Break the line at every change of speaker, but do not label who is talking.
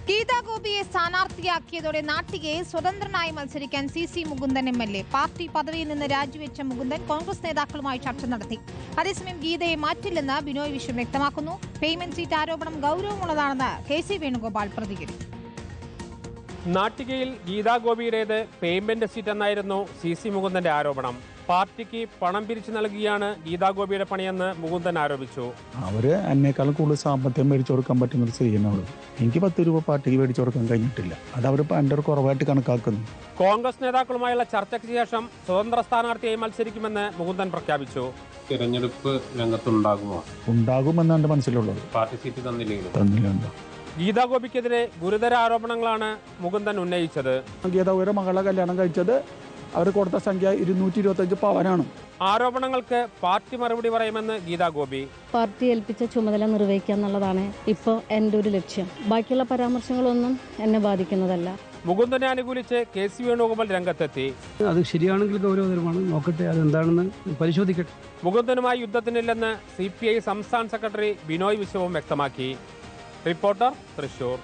ഗീതാ ഗോപിയെ സ്ഥാനാർത്ഥിയാക്കിയതോടെ നാട്ടികയിൽ സ്വതന്ത്രനായി മത്സരിക്കാൻ CC മുകുന്ദൻ MLA. പാർട്ടി പദവിയിൽ നിന്ന് രാജിവെച്ച മുകുന്ദൻ കോൺഗ്രസ് നേതാക്കളുമായി ചർച്ച നടത്തി. അതേസമയം ഗീതയെ മാറ്റില്ലെന്ന് ബിനോയ് വിശ്വം വ്യക്തമാക്കുന്നു. പേയ്മെന്റ് സീറ്റ് ആരോപണം ഗൗരവമുള്ളതാണെന്ന് KC വേണുഗോപാൽ പ്രതികരിച്ചു.
നാട്ടികയിൽ ഗീതാ ഗോപിയുടേത് പേയ്മെന്റ് സീറ്റ് എന്നായിരുന്നു CC മുകുന്ദന്റെ ആരോപണം. പാർട്ടിക്ക് പണം പിരിച്ചു നൽകിയാണ് ഗീതാ ഗോപിയുടെ പണിയെന്ന് മുകുന്ദൻ ആരോപിച്ചു.
അവര് എന്നെക്കാളും കൂടുതൽ സാമ്പത്തികം മേടിച്ചു കൊടുക്കാൻ പറ്റുന്ന ചെയ്യുന്നുള്ളൂ. എനിക്ക് 10 രൂപ പാർട്ടിക്ക് മേടിച്ചു കൊടുക്കാൻ കഴിഞ്ഞിട്ടില്ല. അത് അവർ എൻ്റെ കുറവായിട്ട് കണക്കാക്കുന്നു.
കോൺഗ്രസ് നേതാക്കളുമായുള്ള ചർച്ചയ്ക്ക് ശേഷം സ്വതന്ത്ര സ്ഥാനാർത്ഥിയായി മത്സരിക്കുമെന്ന് മുകുന്ദൻ പ്രഖ്യാപിച്ചു.
തിരഞ്ഞെടുപ്പ് രംഗത്തുണ്ടാകുമോ?
ഉണ്ടാകുമെന്നാണ് എൻ്റെ മനസ്സിലുള്ളത്.
പാർട്ടി സീറ്റ് തന്നില്ലല്ലോ.
ഗീതാ ഗോപിക്കെതിരെ ഗുരുതര ആരോപണങ്ങളാണ് മുകുന്ദൻ ഉന്നയിച്ചത്.
ഗീതായുടെ മകളെ കല്യാണം കഴിച്ചത് അവർ കൊടുത്ത സംഖ്യ 225 പവനാണ്.
ആരോപണങ്ങൾക്ക് പാർട്ടി മറുപടി പറയുമെന്ന് ഗീതാ ഗോപി.
പാർട്ടി ഏൽപ്പിച്ച ചുമതല നിർവഹിക്കുക എന്നുള്ളതാണ് ഇപ്പോൾ എൻ്റെ ഒരു ലക്ഷ്യം. ബാക്കിയുള്ള പരാമർശങ്ങളൊന്നും എന്നെ ബാധിക്കുന്നതല്ല.
മുകുന്ദനെ അനുകൂലിച്ച് KC വേണുഗോപാൽ രംഗത്തെത്തി.
അത് ശരിയാണെങ്കിൽ ഗൗരവതരമാണ്, നോക്കട്ടെ, അതെന്താണെന്ന് പരിശോധിക്കട്ടെ.
മുകുന്ദനുമായി യുദ്ധത്തിനില്ലെന്ന് CPI സംസ്ഥാന സെക്രട്ടറി ബിനോയ് വിശ്വവും വ്യക്തമാക്കി. റിപ്പോർട്ടർ, തൃശൂർ.